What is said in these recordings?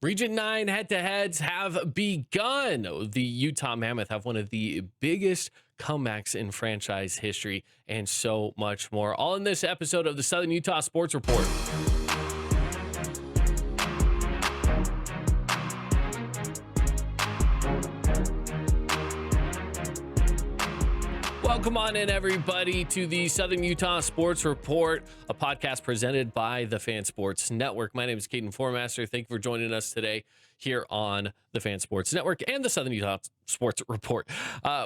Region 9 head-to-heads have begun. The Utah Mammoth have one of the biggest comebacks in franchise history and so much more. All in this episode of the Southern Utah Sports Report. Welcome on in, everybody, to the Southern Utah Sports Report, a podcast presented by the Fan Sports Network. My name is Caden Formaster. Thank you for joining us today here on the Fan Sports Network and the Southern Utah Sports Report.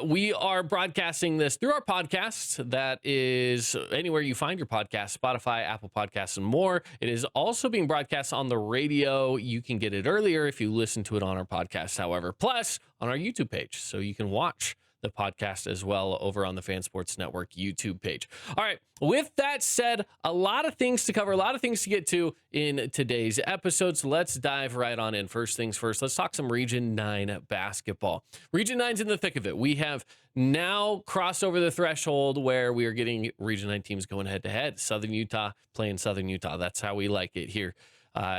We are broadcasting this through our podcast. That is anywhere you find your podcast, Spotify, Apple Podcasts, and more. It is also being broadcast on the radio. You can get it earlier if you listen to it on our podcast, however, plus on our YouTube page, so you can watch the podcast as well over on the Fan Sports Network YouTube page. All right. With that said, a lot of things to cover, a lot of things to get to in today's episode. So let's dive right on in. First things first, let's talk some Region 9 basketball. Region 9's in the thick of it. We have now crossed over the threshold where we are getting Region 9 teams going head to head. Southern Utah playing Southern Utah. That's how we like it here.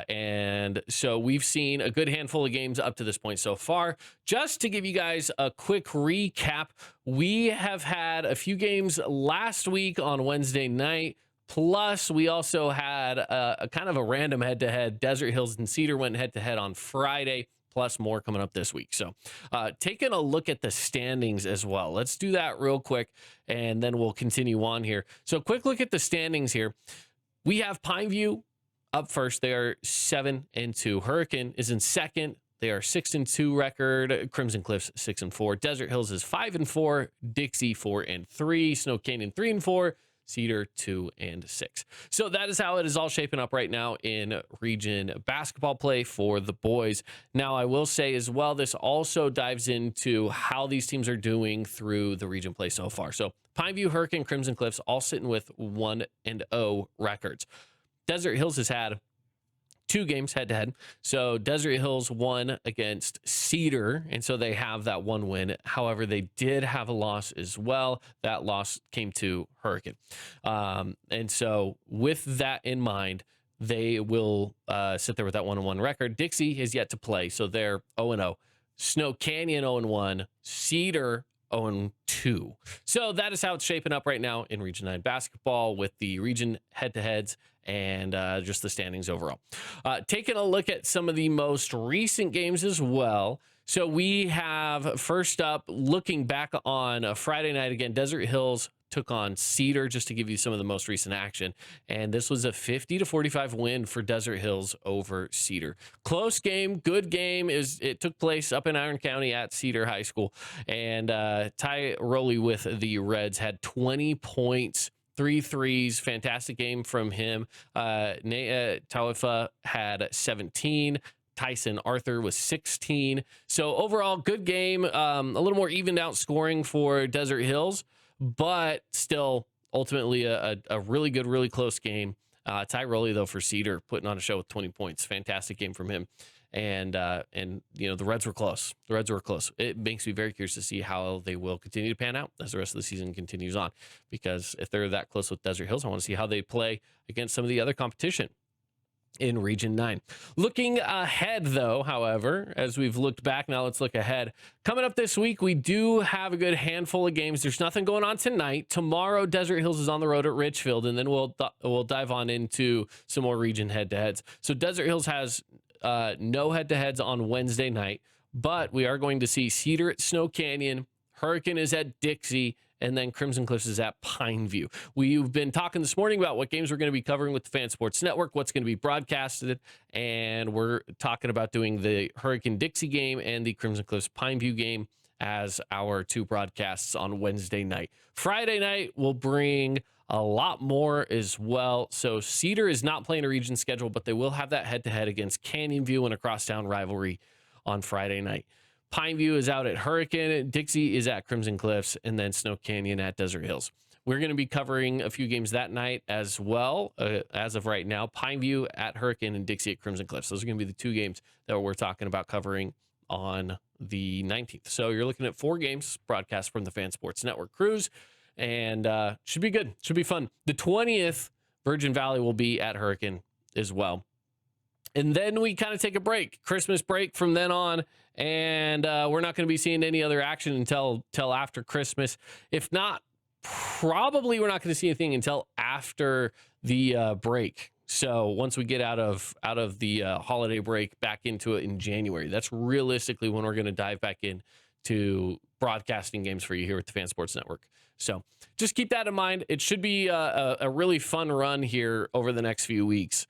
And so we've seen a good handful of games up to this point so far. Just to give you guys a quick recap, we have had a few games last week on Wednesday night. Plus, we also had a kind of a random head-to-head. Desert Hills and Cedar went head-to-head on Friday, plus more coming up this week. So taking a look at the standings as well. Let's do that real quick, and then we'll continue on here. So quick look at the standings here. We have Pineview up first. They are 7-2. Hurricane is in second. They are 6-2 record. Crimson Cliffs 6-4. Desert Hills is 5-4. Dixie 4-3. Snow Canyon 3-4. Cedar 2-6. So that is how it is all shaping up right now in region basketball play for the boys. Now, I will say as well, this also dives into how these teams are doing through the region play so far. So Pineview, Hurricane, Crimson Cliffs all sitting with 1-0 records. Desert Hills has had 2 games head-to-head. So Desert Hills won against Cedar, and so they have that 1 win. However, they did have a loss as well. That loss came to Hurricane. And so with that in mind, they will sit there with that 1-1 record. Dixie has yet to play, so they're 0-0. Snow Canyon 0-1. Cedar 0-2. So that is how it's shaping up right now in Region 9 basketball with the region head-to-heads and just the standings overall. Taking a look at some of the most recent games as well. So we have, first up, looking back on a Friday night again, Desert Hills took on Cedar, just to give you some of the most recent action. And this was a 50-45 win for Desert Hills over Cedar. Close game, good game. It took place up in Iron County at Cedar High School. And Ty Rowley with the Reds had 20 points, 3 threes. Fantastic game from him. Taufa had 17. Tyson Arthur was 16. So overall, good game. A little more evened out scoring for Desert Hills, but still ultimately a really good, really close game. Ty Rowley, though, for Cedar, putting on a show with 20 points. Fantastic game from him. And you know, the Reds were close. It makes me very curious to see how they will continue to pan out as the rest of the season continues on, because if they're that close with Desert Hills, I want to see how they play against some of the other competition in Region 9. Looking ahead, though, however, as we've looked back, now let's look ahead. Coming up this week, we do have a good handful of games. There's nothing going on tonight. Tomorrow, Desert Hills is on the road at Richfield, and then we'll dive on into some more region head-to-heads. So Desert Hills has no head-to-heads on Wednesday night, but we are going to see Cedar at Snow Canyon, Hurricane is at Dixie, and then Crimson Cliffs is at Pineview. We've been talking this morning about what games we're going to be covering with the Fan Sports Network, what's going to be broadcasted, and we're talking about doing the Hurricane Dixie game and the Crimson Cliffs Pineview game as our 2 broadcasts on Wednesday night. Friday night, we'll bring a lot more as well. So Cedar is not playing a region schedule, but they will have that head-to-head against Canyon View in a crosstown rivalry on Friday night. Pineview is out at Hurricane, Dixie is at Crimson Cliffs, and then Snow Canyon at Desert Hills. We're going to be covering a few games that night as well. As of right now, Pineview at Hurricane and Dixie at Crimson Cliffs. Those are going to be the 2 games that we're talking about covering on the 19th. So you're looking at 4 games broadcast from the Fan Sports Network crews, and should be good. Should be fun. The 20th, Virgin Valley will be at Hurricane as well. And then we kind of take a break, Christmas break from then on. And we're not going to be seeing any other action until after Christmas. If not, probably we're not going to see anything until after the break. So once we get out of the holiday break back into it in January, that's realistically when we're going to dive back in to broadcasting games for you here at the Fan Sports Network. So just keep that in mind. It should be a really fun run here over the next few weeks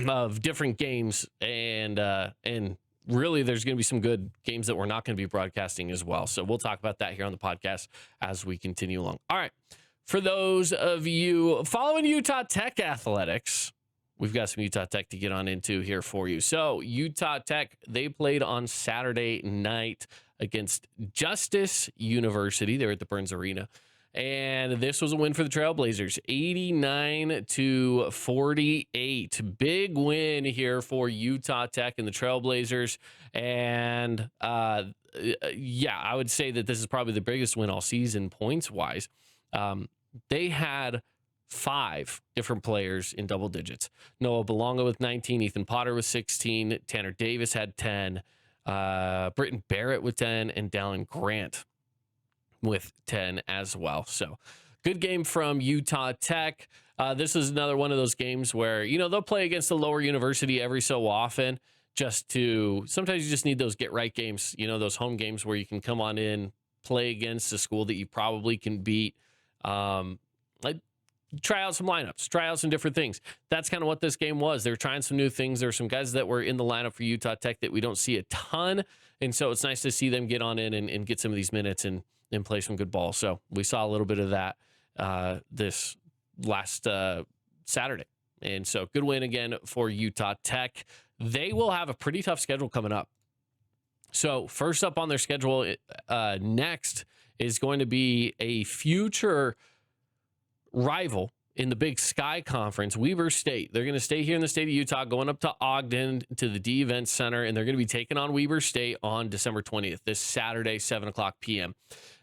of different games, and really there's going to be some good games that we're not going to be broadcasting as well. So we'll talk about that here on the podcast as we continue along. All right. For those of you following Utah Tech athletics, we've got some Utah Tech to get on into here for you. So Utah Tech, they played on Saturday night against Justice University. They're at the Burns Arena. And this was a win for the Trailblazers, 89-48. Big win here for Utah Tech and the Trailblazers. And yeah, I would say that this is probably the biggest win all season points-wise. They had 5 different players in double digits. Noah Belonga with 19, Ethan Potter with 16, Tanner Davis had 10, Britton Barrett with 10, and Dallin Grant with 10 as well. So good game from Utah Tech. This is another one of those games where, you know, they'll play against a lower university every so often sometimes you just need those get right games, you know, those home games where you can come on in, play against a school that you probably can beat. Like try out some lineups, try out some different things. That's kind of what this game was. They were trying some new things. There were some guys that were in the lineup for Utah Tech that we don't see a ton. And so it's nice to see them get on in and get some of these minutes and play some good ball. So we saw a little bit of that this last Saturday. And so good win again for Utah Tech. They will have a pretty tough schedule coming up. So first up on their schedule next is going to be a future rival in the Big Sky Conference, Weber State. They're going to stay here in the state of Utah, going up to Ogden to the D Event Center, and they're going to be taking on Weber State on December 20th, this Saturday, 7 o'clock p.m.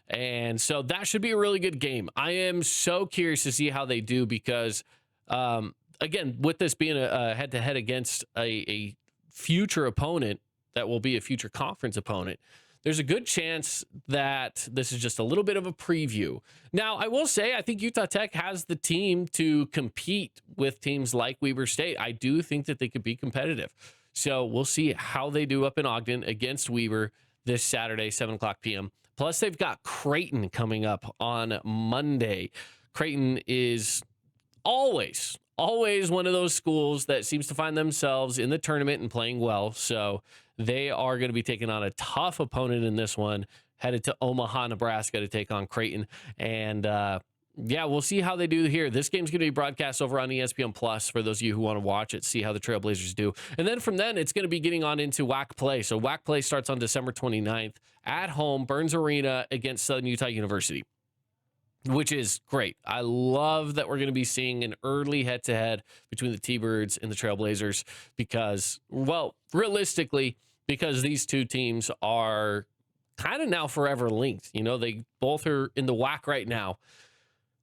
And so that should be a really good game. I am so curious to see how they do because, again, with this being a head-to-head against a future opponent that will be a future conference opponent, there's a good chance that this is just a little bit of a preview. Now, I will say, I think Utah Tech has the team to compete with teams like Weber State. I do think that they could be competitive. So we'll see how they do up in Ogden against Weber this Saturday, 7 o'clock p.m. Plus, they've got Creighton coming up on Monday. Creighton is always one of those schools that seems to find themselves in the tournament and playing well. So they are going to be taking on a tough opponent in this one, headed to Omaha, Nebraska to take on Creighton. And yeah, we'll see how they do here. This game's going to be broadcast over on ESPN Plus for those of you who want to watch it, see how the Trailblazers do. And then from then, it's going to be getting on into WAC play. So WAC play starts on December 29th at home, Burns Arena against Southern Utah University, which is great. I love that we're going to be seeing an early head-to-head between the T-Birds and the Trailblazers because, well, realistically, because these two teams are kind of now forever linked. You know, they both are in the WAC right now.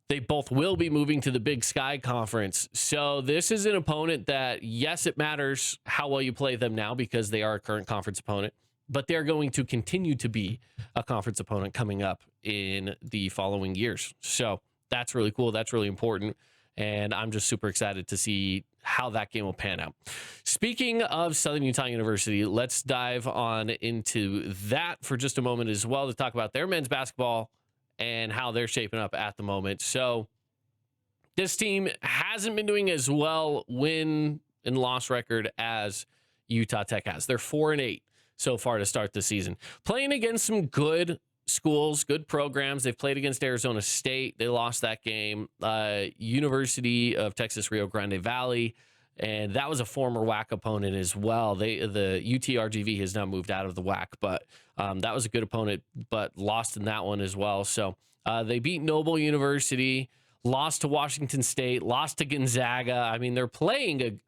They both will be moving to the Big Sky Conference. So this is an opponent that, yes, it matters how well you play them now because they are a current conference opponent, but they're going to continue to be a conference opponent coming up in the following years. So that's really cool. That's really important. And I'm just super excited to see how that game will pan out. Speaking of Southern Utah University, let's dive on into that for just a moment as well to talk about their men's basketball and how they're shaping up at the moment. So this team hasn't been doing as well win and loss record as Utah Tech has. They're 4-8 so far to start the season, playing against some good schools, good programs. They've played against Arizona State. They lost that game. University of Texas Rio Grande Valley, and that was a former WAC opponent as well. The UTRGV has now moved out of the WAC, but that was a good opponent, but lost in that one as well. So they beat Noble University, lost to Washington State, lost to Gonzaga. I mean, they're playing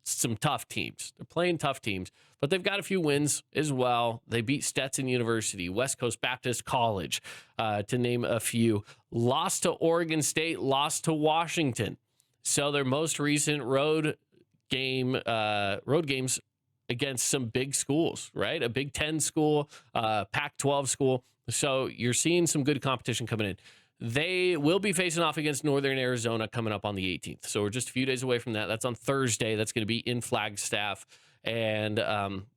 some tough teams. They're playing tough teams, but they've got a few wins as well. They beat Stetson University, West Coast Baptist College, to name a few. Lost to Oregon State, lost to Washington. So their most recent road road games against some big schools, right? A Big Ten school, Pac-12 school. So you're seeing some good competition coming in. They will be facing off against Northern Arizona coming up on the 18th. So we're just a few days away from that. That's on Thursday. That's going to be in Flagstaff. And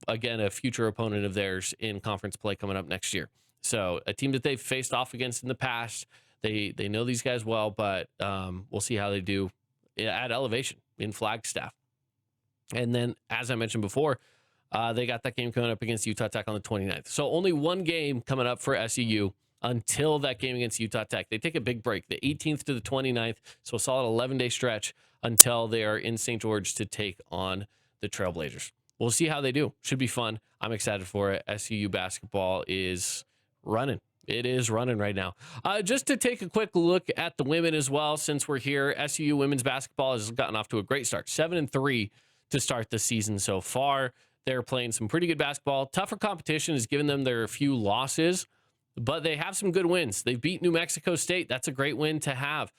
again, a future opponent of theirs in conference play coming up next year. So a team that they've faced off against in the past. They know these guys well, but we'll see how they do at elevation in Flagstaff. And then, as I mentioned before, they got that game coming up against Utah Tech on the 29th. So only one game coming up for SUU until that game against Utah Tech. They take a big break, the 18th to the 29th, so a solid 11-day stretch until they are in St. George to take on the Trailblazers. We'll see how they do. Should be fun. I'm excited for it. SUU basketball is running. It is running right now. Just to take a quick look at the women as well, since we're here, SUU women's basketball has gotten off to a great start, 7-3 to start the season so far. They're playing some pretty good basketball. Tougher competition has given them their few losses, but they have some good wins. They beat New Mexico State. That's a great win to have.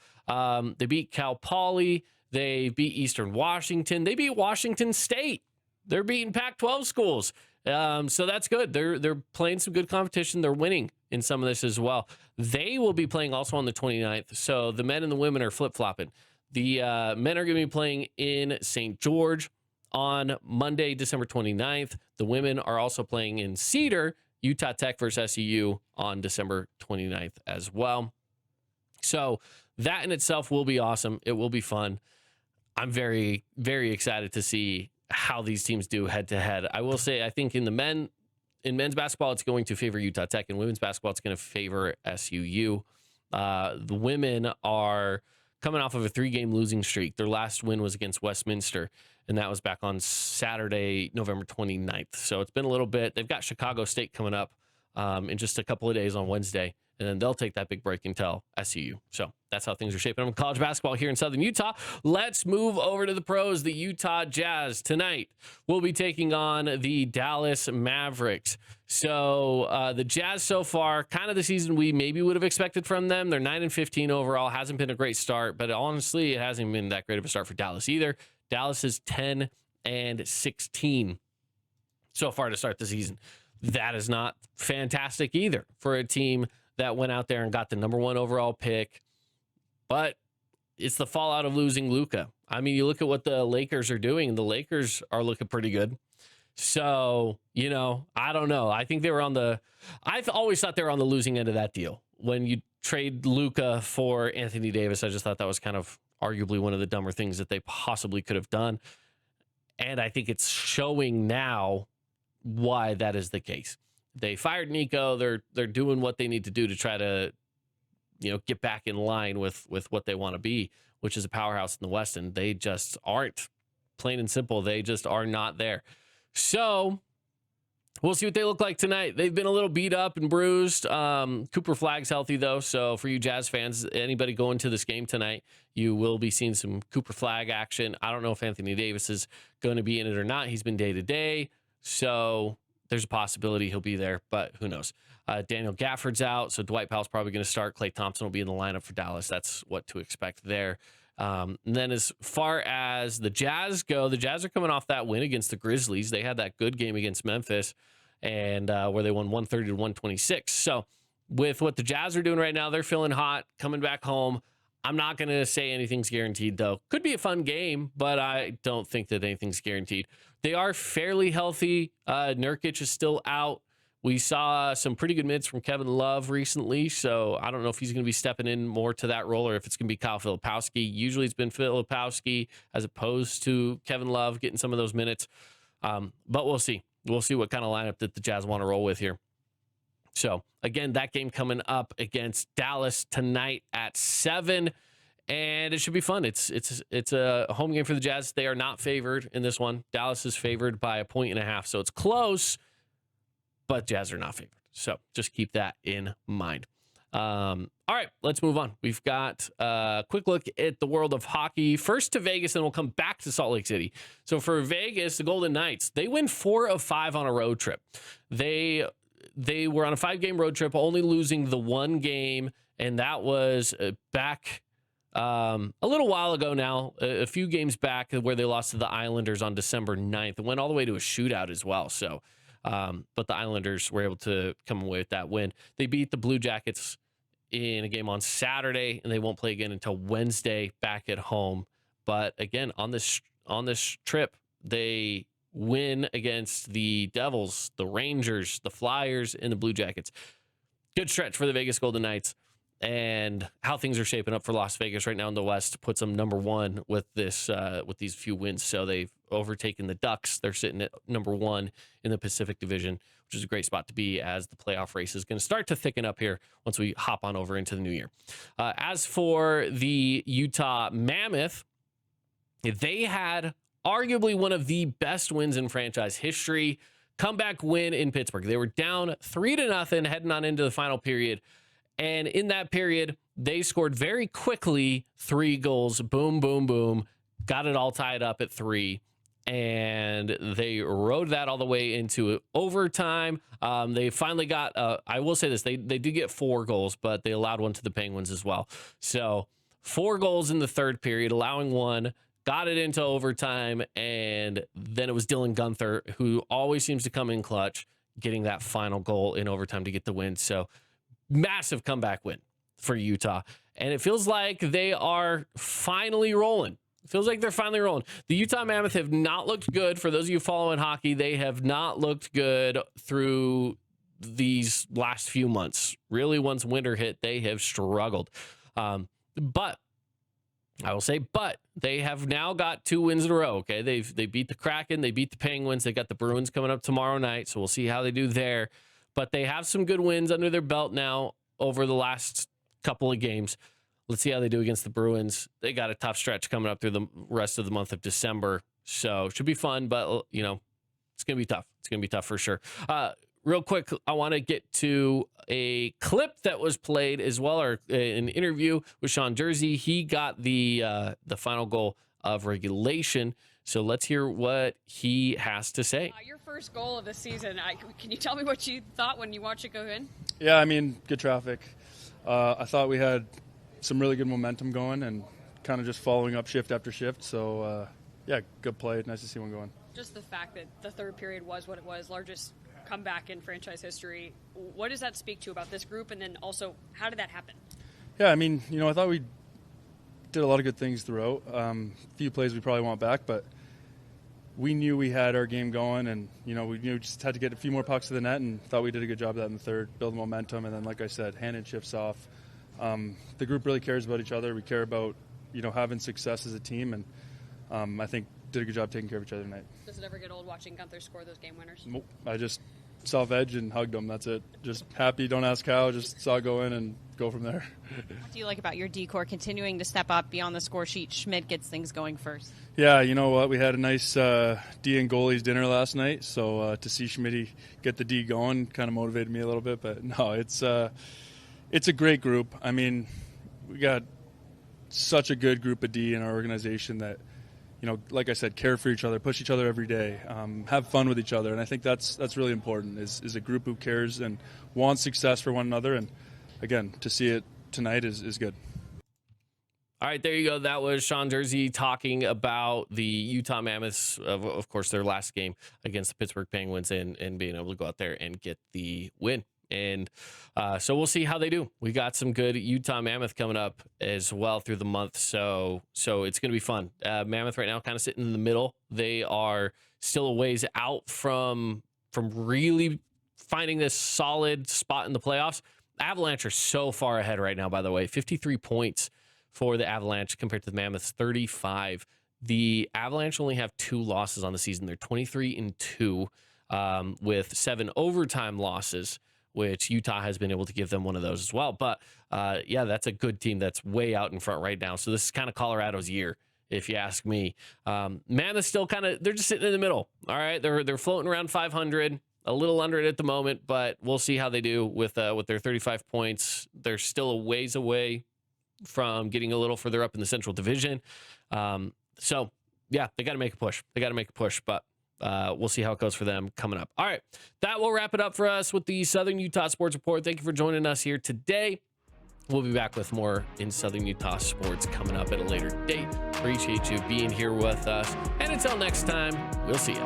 They beat Cal Poly. They beat Eastern Washington. They beat Washington State. They're beating Pac-12 schools. So that's good. They're playing some good competition. They're winning in some of this as well. They will be playing also on the 29th. So the men and the women are flip-flopping. The men are going to be playing in St. George on Monday, December 29th. The women are also playing in Cedar, Utah Tech versus SUU on December 29th as well. So that in itself will be awesome. It will be fun. I'm very, very excited to see how these teams do head to head. I will say, I think in men's basketball, it's going to favor Utah Tech. In women's basketball, it's going to favor SUU. The women are coming off of a 3-game losing streak. Their last win was against Westminster, and that was back on Saturday, November 29th. So it's been a little bit. They've got Chicago State coming up in just a couple of days on Wednesday, and then they'll take that big break until SUU. So that's how things are shaping up in college basketball here in Southern Utah. Let's move over to the pros. The Utah Jazz tonight will be taking on the Dallas Mavericks. So the Jazz so far, kind of the season we maybe would have expected from them. They're 9-15 overall. Hasn't been a great start, but honestly, it hasn't been that great of a start for Dallas either. Dallas is 10-16 so far to start the season. That is not fantastic either for a team that went out there and got the number 1 overall pick. But it's the fallout of losing Luka. I mean, you look at what the Lakers are doing. The Lakers are looking pretty good. So, I don't know. I think they were I've always thought they were on the losing end of that deal. When you trade Luka for Anthony Davis, I just thought that was kind of arguably one of the dumber things that they possibly could have done. And I think it's showing now why that is the case. They fired Nico. They're doing what they need to do to try to, get back in line with what they want to be, which is a powerhouse in the West. And they just aren't, plain and simple. They just are not there. So we'll see what they look like tonight. They've been a little beat up and bruised. Cooper Flagg's healthy, though. So for you Jazz fans, anybody going to this game tonight, you will be seeing some Cooper Flagg action. I don't know if Anthony Davis is going to be in it or not. He's been day-to-day. So there's a possibility he'll be there, but who knows? Daniel Gafford's out, so Dwight Powell's probably going to start. Klay Thompson will be in the lineup for Dallas. That's what to expect there. And then as far as the Jazz go, the Jazz are coming off that win against the Grizzlies. They had that good game against Memphis, and where they won 130-126. So with what the Jazz are doing right now, they're feeling hot, coming back home. I'm not going to say anything's guaranteed, though. Could be a fun game, but I don't think that anything's guaranteed. They are fairly healthy. Nurkic is still out. We saw some pretty good minutes from Kevin Love recently, so I don't know if he's going to be stepping in more to that role or if it's going to be Kyle Filipowski. Usually it's been Filipowski as opposed to Kevin Love getting some of those minutes. But we'll see. We'll see what kind of lineup that the Jazz want to roll with here. So, again, that game coming up against Dallas tonight at 7, and it should be fun. It's a home game for the Jazz. They are not favored in this one. Dallas is favored by 1.5, so it's close, but Jazz are not favored. So just keep that in mind. All right, let's move on. We've got a quick look at the world of hockey. First to Vegas, and we'll come back to Salt Lake City. So for Vegas, the Golden Knights, they win 4 of 5 on a road trip. They were on a 5-game road trip, only losing the one game, and that was back a little while ago now, a few games back, where they lost to the Islanders on December 9th. It went all the way to a shootout as well. So, but the Islanders were able to come away with that win. They beat the Blue Jackets in a game on Saturday, and they won't play again until Wednesday back at home. But again, on this trip, they win against the Devils, the Rangers, the Flyers, and the Blue Jackets. Good stretch for the Vegas Golden Knights. And how things are shaping up for Las Vegas right now in the West puts them number one with with these few wins. So they've overtaken the Ducks. They're sitting at number one in the Pacific Division, which is a great spot to be as the playoff race is going to start to thicken up here once we hop on over into the new year. As for the Utah Mammoth, they had arguably one of the best wins in franchise history. Comeback win in Pittsburgh. They were down 3-0 heading on into the final period. And in that period, they scored very quickly 3 goals. Boom, boom, boom. Got it all tied up at 3. And they rode that all the way into overtime. They finally got, I will say this, they did get 4 goals, but they allowed one to the Penguins as well. So 4 goals in the third period, allowing 1. Got it into overtime, and then it was Dylan Guenther, who always seems to come in clutch, getting that final goal in overtime to get the win. So massive comeback win for Utah. And it feels like they are finally rolling. It feels like they're finally rolling. The Utah Mammoth have not looked good. For those of you following hockey, they have not looked good through these last few months. Really, once winter hit, they have struggled. But I will say, they have now got 2 wins in a row. Okay, they beat the Kraken, they beat the Penguins, they got the Bruins coming up tomorrow night, so we'll see how they do there. But they have some good wins under their belt now over the last couple of games. Let's see how they do against the Bruins. They got a tough stretch coming up through the rest of the month of December, so should be fun. But it's gonna be tough. It's gonna be tough for sure. Real quick, I want to get to a clip that was played as well, or an interview with Sean Jersey. He got the final goal of regulation. So let's hear what he has to say. Your first goal of the season, can you tell me what you thought when you watched it go in? Yeah, I mean, good traffic. I thought we had some really good momentum going and kind of just following up shift after shift. So, yeah, good play. Nice to see one going. Just the fact that the third period was what it was, largest comeback in franchise history. What does that speak to about this group? And then also, how did that happen? Yeah, I mean, I thought we did a lot of good things throughout. A few plays we probably want back, but we knew we had our game going, and, we knew we just had to get a few more pucks to the net, and thought we did a good job of that in the third, build momentum, and then, like I said, handing shifts off. The group really cares about each other. We care about, having success as a team, and I think did a good job taking care of each other tonight. Does it ever get old watching Guenther score those game winners? Nope. I just self-edge and hugged him. That's it. Just happy, don't ask how, just saw it go in and go from there. What do you like about your D-core continuing to step up beyond the score sheet? Schmidt gets things going first. Yeah, you know what? We had a nice D and goalies dinner last night, so to see Schmidt get the D going kind of motivated me a little bit. But no, it's a great group. I mean, we got such a good group of D in our organization that, like I said, care for each other, push each other every day, have fun with each other. And I think that's really important, is a group who cares and wants success for one another. And, again, to see it tonight is good. All right, there you go. That was Sean Jersey talking about the Utah Mammoths, of course, their last game against the Pittsburgh Penguins, and being able to go out there and get the win. And so we'll see how they do. We got some good Utah Mammoth coming up as well through the month. So it's going to be fun. Mammoth right now kind of sitting in the middle. They are still a ways out from really finding this solid spot in the playoffs. Avalanche are so far ahead right now, by the way. 53 points for the Avalanche compared to the Mammoths, 35. The Avalanche only have 2 losses on the season. They're 23-2 with 7 overtime losses, which Utah has been able to give them one of those as well. But, yeah, that's a good team that's way out in front right now. So this is kind of Colorado's year, if you ask me. Mammoth still they're just sitting in the middle. All right, they're floating around 500, a little under it at the moment, but we'll see how they do with their 35 points. They're still a ways away from getting a little further up in the Central Division. So, yeah, they got to make a push. But we'll see how it goes for them coming up. All right, that will wrap it up for us with the Southern Utah Sports Report. Thank you for joining us here today. We'll be back with more in Southern Utah sports coming up at a later date. Appreciate you being here with us. And until next time, we'll see you.